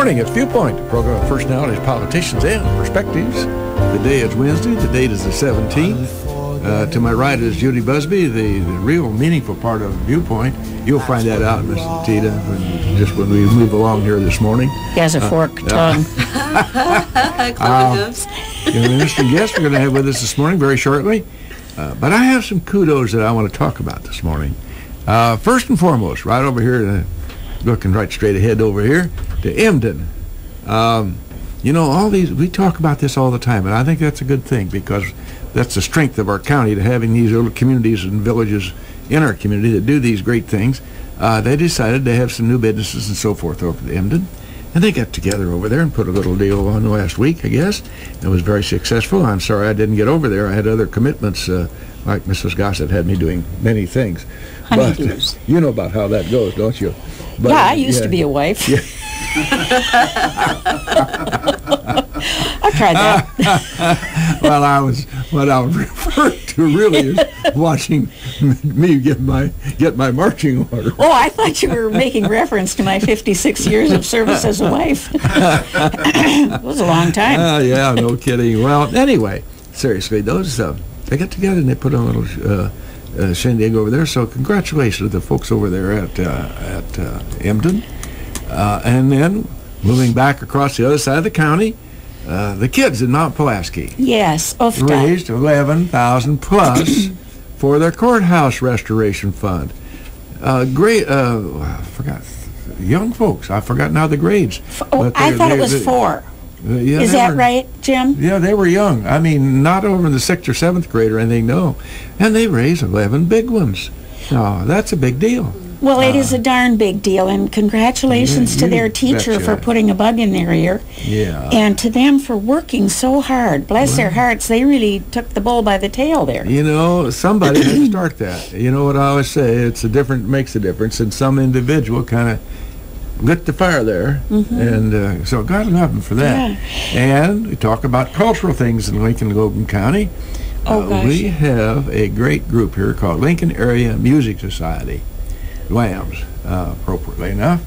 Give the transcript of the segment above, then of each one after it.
morning, it's Viewpoint, the program of personalities, politicians, and perspectives. The day is Wednesday, the date is the 17th. To my right is Judy Busby, the real meaningful part of Viewpoint. You'll find that out, Mrs. Tiede, when we move along here this morning. He has a forked tongue. An interesting guest we're going to have with us this morning very shortly. But I have some kudos that I want to talk about this morning. First and foremost, right over here, looking right straight ahead over here, to Emden. All these, we talk about this all the time, and I think that's a good thing because that's the strength of our county, to having these little communities and villages in our community that do these great things. They decided to have some new businesses and so forth over at Emden, and they got together over there and put a little deal on last week, I guess. It was very successful. I'm sorry I didn't get over there. I had other commitments, like Mrs. Gossett had me doing many things. Honeydews. But you know about how that goes, don't you? But, yeah, I used to be a wife. Yeah. I tried that. Well, what I was referring to really is watching me get my marching order. Oh, I thought you were making reference to my 56 years of service as a wife. It was a long time. Yeah, no kidding. Well, anyway, seriously, those they got together and they put on a little shindig over there. So congratulations to the folks over there at Emden. And then moving back across the other side of the county, the kids in Mount Pulaski. Yes, raised $11,000 plus for their courthouse restoration fund. Great, I forgot, young folks. I forgot now the grades. I thought it was 4. Yeah, is that right, Jim? Yeah, they were young. I mean, not over in the 6th or 7th grade or anything, no. And they raised 11 big ones. Now, that's a big deal. Well, it is a darn big deal, and congratulations to their teacher for putting a bug in their ear. Yeah. And to them for working so hard. Bless their hearts, they really took the bull by the tail there. You know, somebody had to start that. You know what I always say, makes a difference, and some individual kind of lit the fire there, and so God love them for that. Yeah. And we talk about cultural things in Lincoln and Logan County. We have a great group here called Lincoln Area Music Society. Lambs, appropriately enough.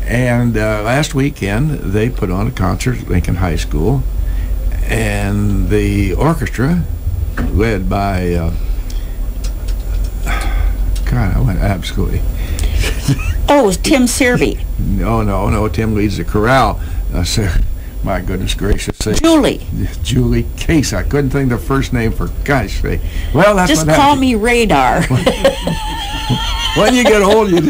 And last weekend, they put on a concert at Lincoln High School, and the orchestra, led by, God, I went absolutely. Oh, Tim Serby. No, Tim leads the chorale. My goodness gracious sake. Julie Case. I couldn't think of the first name for gosh sake. Well, that's just call me Radar. When you get old, you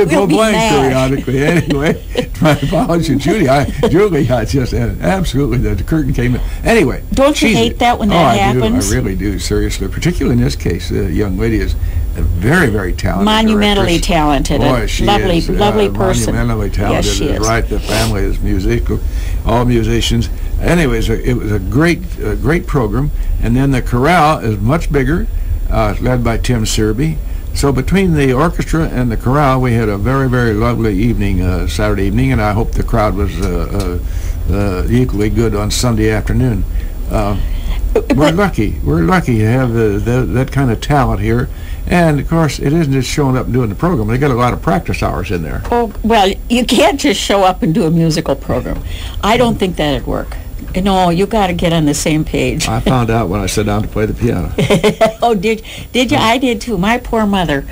go blank periodically. Anyway, my apologies, Julie. Julie, I just absolutely the curtain came in. Anyway, don't you hate that when that happens? I really do. Seriously, particularly in this case, the young lady is a very, very talented. Monumentally talented. Boy, she lovely, is, lovely person. Monumentally talented. Yes, she is. Right, the family is musical, all musicians. Anyways, it was a great program. And then the chorale is much bigger, led by Tim Serby. So between the orchestra and the chorale, we had a very, very lovely evening, Saturday evening, and I hope the crowd was equally good on Sunday afternoon. We're lucky. We're lucky to have that kind of talent here. And, of course, it isn't just showing up and doing the program. They got a lot of practice hours in there. Oh, well, you can't just show up and do a musical program. I don't think that'd work. No, you got to get on the same page. I found out when I sat down to play the piano. Oh, did you? I did too. My poor mother.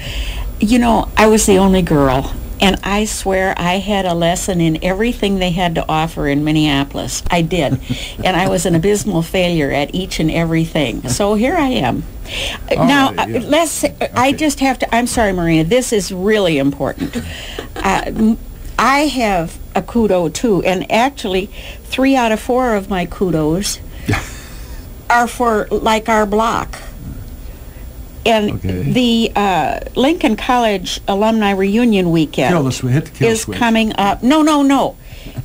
You know, I was the only girl, and I swear I had a lesson in everything they had to offer in Minneapolis. I did, and I was an abysmal failure at each and everything. So here I am. Now, let's. Okay. I just have to. I'm sorry, Morena. This is really important. I have a kudo too, and actually 3 out of 4 of my kudos are for like our block. And the Lincoln College Alumni Reunion Weekend is coming up. No,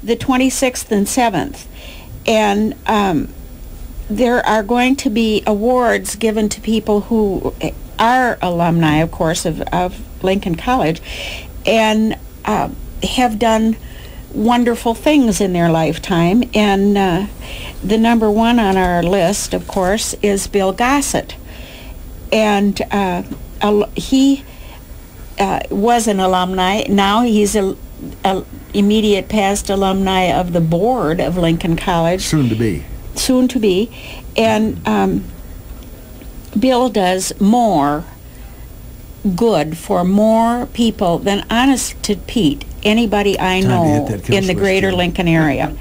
the 26th and 7th. And there are going to be awards given to people who are alumni, of course, of Lincoln College, and have done wonderful things in their lifetime. And the number 1 on our list, of course, is Bill Gossett. And he was an alumni. Now he's immediate past alumni of the board of Lincoln College. Soon to be. Soon to be. And Bill does more good for more people than, honest to Pete, anybody I know in the greater Lincoln area.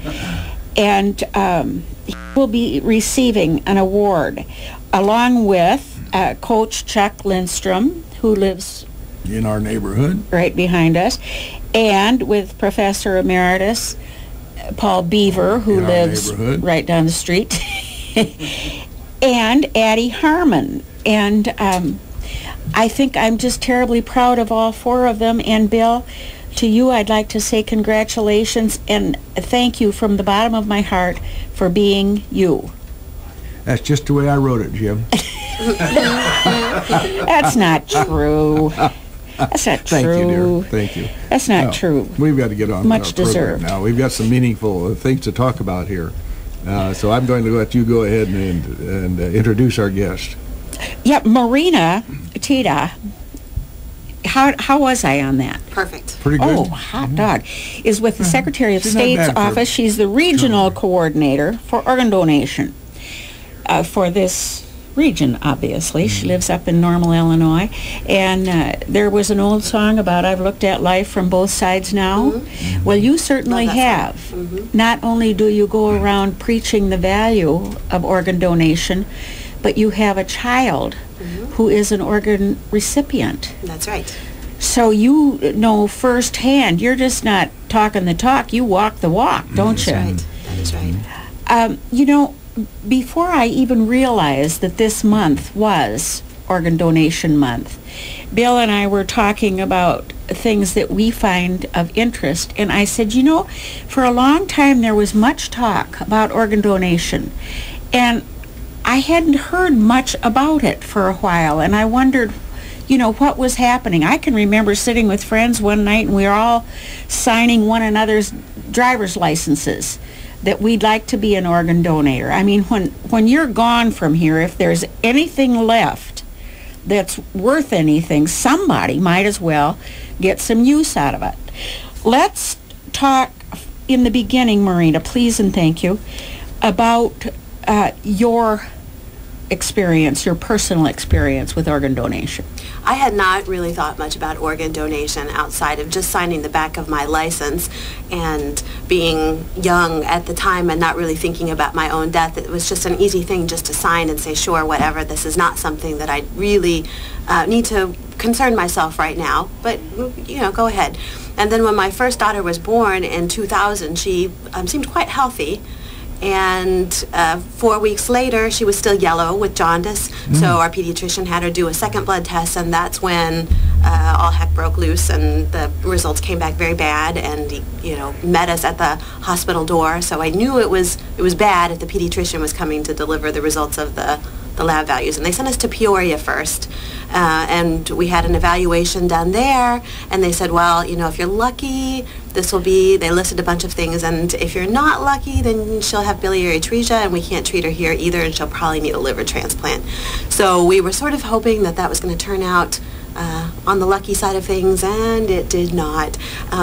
And he will be receiving an award along with Coach Chuck Lindstrom, who lives in our neighborhood, right behind us, and with Professor Emeritus Paul Beaver, who lives right down the street, and Addie Harmon. And I think I'm just terribly proud of all four of them. And Bill, to you, I'd like to say congratulations and thank you from the bottom of my heart for being you. That's just the way I wrote it, Jim. That's not true. That's not true. Thank you, dear. Thank you. That's not true. We've got to get on Much with our program deserved. now. We've got some meaningful things to talk about here. So I'm going to let you go ahead and introduce our guest. Yeah, Morena, Tiede. How was I on that? Perfect. Pretty good. Oh, hot dog. Is with the Secretary of She's not State's bad for office. She's the regional coordinator for organ donation for this region, obviously. She lives up in Normal, Illinois. And there was an old song about I've looked at life from both sides now. Well, you certainly have. Not only do you go around preaching the value of organ donation, but you have a child who is an organ recipient. That's right. So you know firsthand, you're just not talking the talk, you walk the walk, don't you? That's right. That is right. You know, before I even realized that this month was Organ Donation Month, Bill and I were talking about things that we find of interest, and I said, you know, for a long time there was much talk about organ donation, and I hadn't heard much about it for a while, and I wondered, you know, what was happening. I can remember sitting with friends one night and we were all signing one another's driver's licenses that we'd like to be an organ donor. I mean, when you're gone from here, if there's anything left that's worth anything, somebody might as well get some use out of it. Let's talk in the beginning, Morena, please and thank you, about your experience, your personal experience with organ donation. I had not really thought much about organ donation outside of just signing the back of my license and being young at the time and not really thinking about my own death. It was just an easy thing just to sign and say, sure, whatever, this is not something that I really need to concern myself right now, but, you know, go ahead. And then when my first daughter was born in 2000, she seemed quite healthy. And 4 weeks later, she was still yellow with jaundice, so our pediatrician had her do a second blood test, and that's when all heck broke loose, and the results came back very bad, and you know, met us at the hospital door. So I knew it was bad if the pediatrician was coming to deliver the results of the lab values, and they sent us to Peoria first, and we had an evaluation done there, and they said, well, you know, if you're lucky, this will be, they listed a bunch of things, and if you're not lucky, then she'll have biliary atresia, and we can't treat her here either, and she'll probably need a liver transplant. So we were sort of hoping that that was going to turn out on the lucky side of things, and it did not.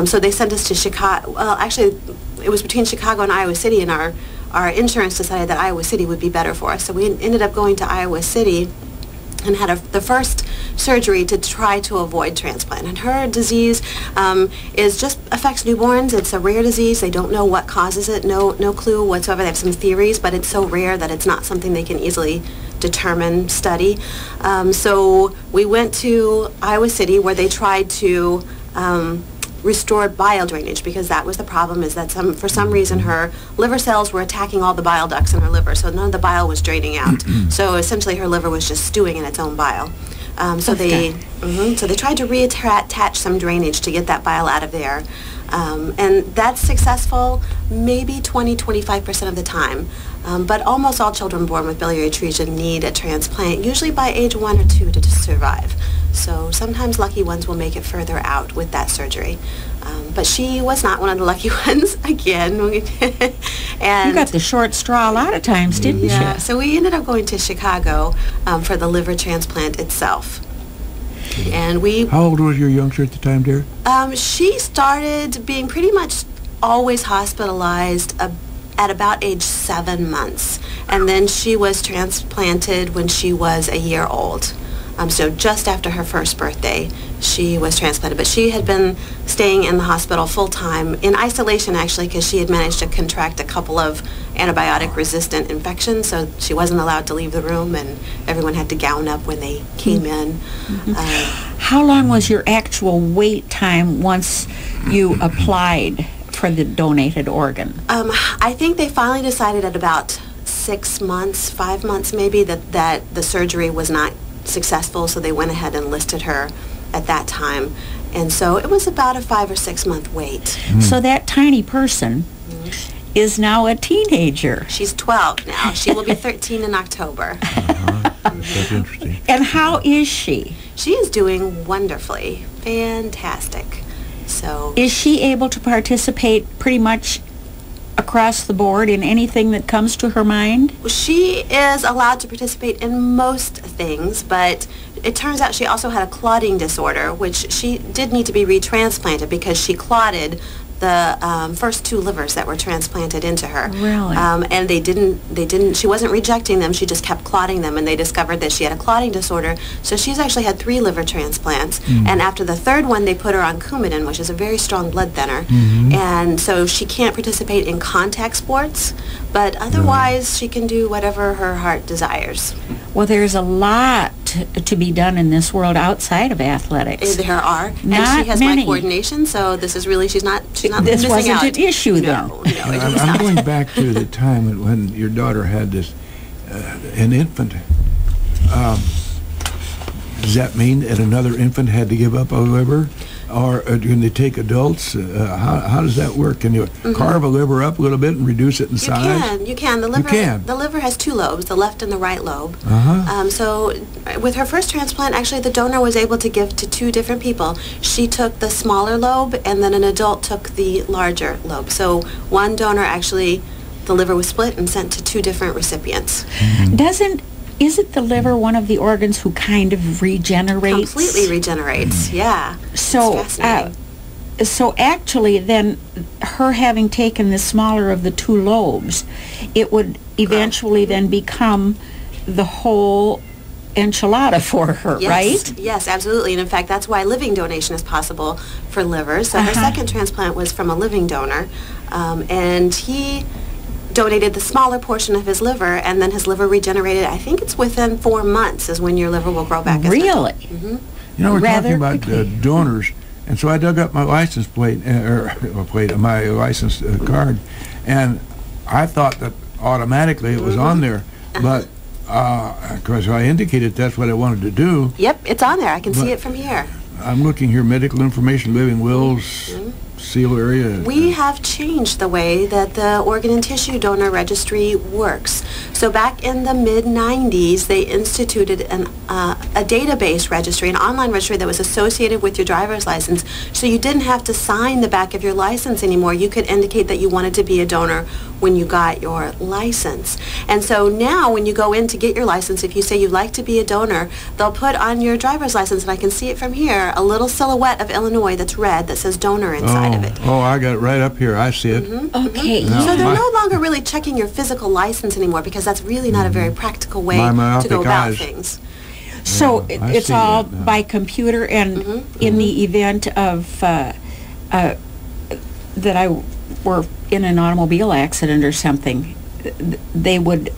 So they sent us to Chicago. Well, actually, it was between Chicago and Iowa City, and our insurance decided that Iowa City would be better for us. So we ended up going to Iowa City and had the first surgery to try to avoid transplant. And her disease is just affects newborns. It's a rare disease. They don't know what causes it. No clue whatsoever. They have some theories, but it's so rare that it's not something they can easily determine, study. So we went to Iowa City where they tried to restored bile drainage, because that was the problem, is that for some reason her liver cells were attacking all the bile ducts in her liver, so none of the bile was draining out. So essentially her liver was just stewing in its own bile. So they tried to reattach some drainage to get that bile out of there. And that's successful maybe 20-25% of the time. But almost all children born with biliary atresia need a transplant, usually by age 1 or 2 to survive. So sometimes lucky ones will make it further out with that surgery. But she was not one of the lucky ones, again. And you got the short straw a lot of times, didn't you? So we ended up going to Chicago for the liver transplant itself. And we... How old was your youngster at the time, dear? She started being pretty much always hospitalized at about age 7 months. And then she was transplanted when she was a year old. So just after her first birthday, she was transplanted. But she had been staying in the hospital full-time, in isolation actually, because she had managed to contract a couple of antibiotic-resistant infections, so she wasn't allowed to leave the room, and everyone had to gown up when they came in. How long was your actual wait time once you applied for the donated organ? I think they finally decided at about 6 months, 5 months maybe, that the surgery was not successful, so they went ahead and listed her at that time. And so it was about a 5 or 6 month wait. So that tiny person is now a teenager. She's 12 now. She will be 13 in October. That's interesting. And how is she? She is doing wonderfully. Fantastic. So Is she able to participate pretty much across the board in anything that comes to her mind? she is allowed to participate in most things, but it turns out she also had a clotting disorder, which she did need to be retransplanted because she clotted the first 2 livers that were transplanted into her. Really? And they didn't, she wasn't rejecting them, she just kept clotting them, and they discovered that she had a clotting disorder. So she's actually had 3 liver transplants. And after the 3rd one, they put her on Coumadin, which is a very strong blood thinner. And so she can't participate in contact sports, but otherwise she can do whatever her heart desires. Well, there's a lot to be done in this world outside of athletics. There are, and Not she has many. my coordination, so this is really, she's not This missing wasn't out. an issue then. No, it was I'm not. going back to the time when your daughter had this, an infant. Does that mean that another infant had to give up a liver? Or can they take adults? How does that work? Can you carve a liver up a little bit and reduce it in size? You can. The liver has 2 lobes, the left and the right lobe. So with her first transplant, actually the donor was able to give to 2 different people. She took the smaller lobe, and then an adult took the larger lobe. So one donor actually, the liver was split and sent to 2 different recipients. Isn't the liver one of the organs who kind of regenerates? Completely regenerates, yeah. So, It's fascinating. so actually then, her having taken the smaller of the 2 lobes, it would eventually then become the whole enchilada for her, Yes, right? yes, absolutely. And in fact, that's why living donation is possible for livers. So her second transplant was from a living donor, and he donated the smaller portion of his liver, and then his liver regenerated. I think it's within 4 months is when your liver will grow back. Really? You know, we're Rather talking about donors, and so I dug up my license plate, my license card, and I thought that automatically it was on there, but because I indicated that's what I wanted to do. Yep, it's on there. I can see it from here. I'm looking here, medical information, living wills, seal area. We have changed the way that the organ and tissue donor registry works. So back in the mid-90s, they instituted a database registry, an online registry that was associated with your driver's license. So you didn't have to sign the back of your license anymore. You could indicate that you wanted to be a donor when you got your license. And so now when you go in to get your license, if you say you'd like to be a donor, they'll put on your driver's license, and I can see it from here, a little silhouette of Illinois that's red that says donor inside of it. Oh, I got it right up here. I see it. Okay. So they're no longer really checking your physical license anymore, because that's really not a very practical way to go about things. So Yeah, I it's see all that now. by computer, and in the event of that I were in an automobile accident or something, they would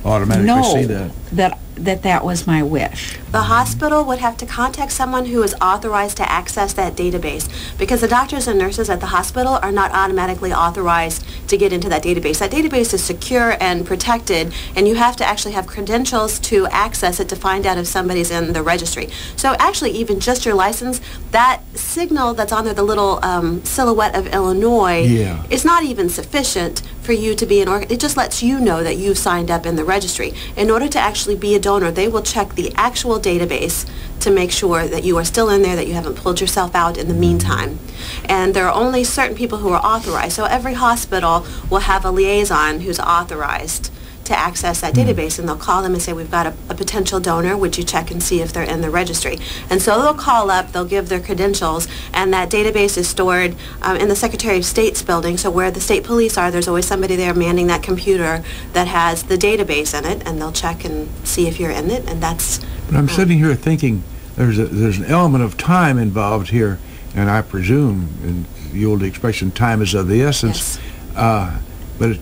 Automatically see know that. that was my wish. The hospital would have to contact someone who is authorized to access that database, because the doctors and nurses at the hospital are not automatically authorized to get into that database. That database is secure and protected, and you have to actually have credentials to access it to find out if somebody's in the registry. So actually, even just your license, that signal that's on there, the little silhouette of Illinois, is not even sufficient for you to be an organ. It just lets you know that you've signed up in the registry. In order to actually be a donor, they will check the actual database to make sure that you are still in there, that you haven't pulled yourself out in the meantime. And there are only certain people who are authorized. So every hospital will have a liaison who's authorized to access that database, and they'll call them and say, we've got a potential donor, would you check and see if they're in the registry? And so they'll call up, they'll give their credentials, and that database is stored in the Secretary of State's building. So where the state police are, there's always somebody there manning that computer that has the database in it, and they'll check and see if you're in it, and that's... But I'm sitting here thinking there's an element of time involved here, and I presume, in the old expression, time is of the essence. Yes. But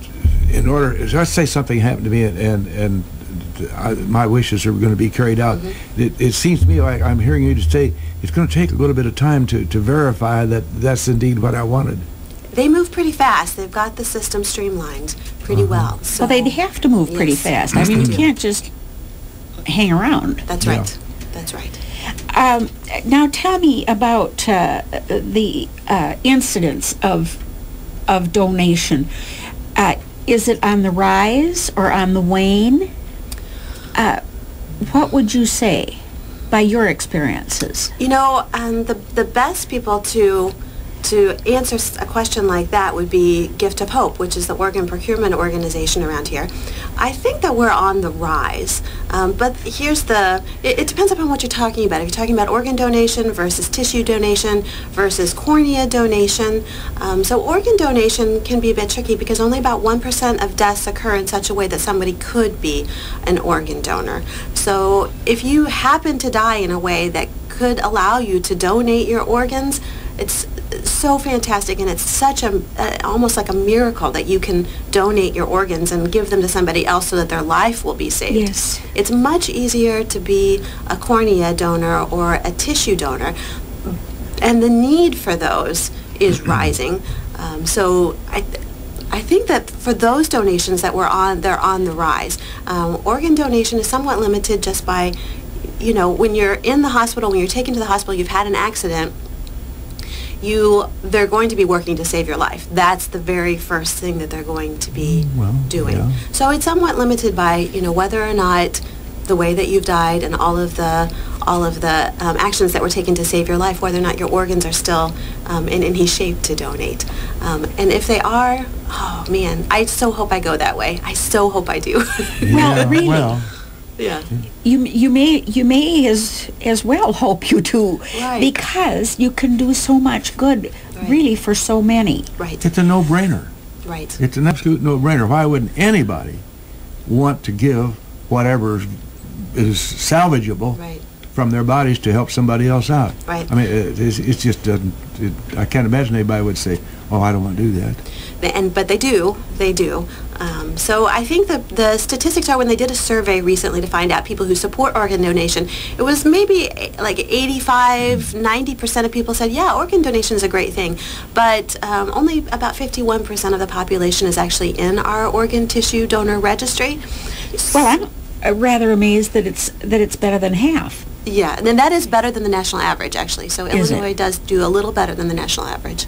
in order, let's say something happened to me and my wishes are going to be carried out. It seems to me like I'm hearing you to say it's going to take a little bit of time to verify that that's indeed what I wanted. They move pretty fast. They've got the system streamlined pretty well. So Well, they'd have to move pretty fast. I mean, you can't just hang around. That's right. That's right. Now tell me about the incidence of donation. Is it on the rise or on the wane? What would you say by your experiences? You know, the best people to answer a question like that would be Gift of Hope, which is the organ procurement organization around here. I think that we're on the rise, but here's it depends upon what you're talking about. If you're talking about organ donation versus tissue donation versus cornea donation, so organ donation can be a bit tricky because only about 1% of deaths occur in such a way that somebody could be an organ donor. So if you happen to die in a way that could allow you to donate your organs, it's so fantastic, and it's such almost like a miracle that you can donate your organs and give them to somebody else so that their life will be saved. Yes. It's much easier to be a cornea donor or a tissue donor, and the need for those is rising. So I think that for those donations that they're on the rise. Organ donation is somewhat limited just by, you know, when you're in the hospital, when you're taken to the hospital, you've had an accident, they're going to be working to save your life. That's the very first thing that they're going to be doing. Yeah. So it's somewhat limited by, you know, whether or not the way that you've died and all of the actions that were taken to save your life, whether or not your organs are still in any shape to donate. And if they are, oh man, I so hope I go that way. I so hope I do. Well, really. Well. Yeah. You may as well hope you do, right, because you can do so much good, right, really, for so many. Right. It's a no-brainer. Right. It's an absolute no-brainer. Why wouldn't anybody want to give whatever is salvageable, right, from their bodies to help somebody else out? Right. I mean, it's just I can't imagine anybody would say, "Oh, I don't want to do that." But they do. They do. So I think the statistics are, when they did a survey recently to find out people who support organ donation, it was maybe like 85–90% of people said, yeah, organ donation is a great thing. But only about 51% of the population is actually in our organ tissue donor registry. Well, I'm rather amazed that it's better than half. Yeah, and that is better than the national average, actually. So Illinois does do a little better than the national average.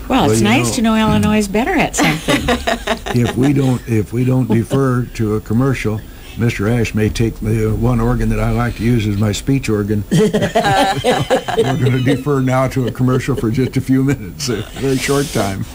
Well, it's nice to know Illinois is better at something. If we don't defer to a commercial, Mr. Ash may take the one organ that I like to use as my speech organ. We're going to defer now to a commercial for just a few minutes, a very short time.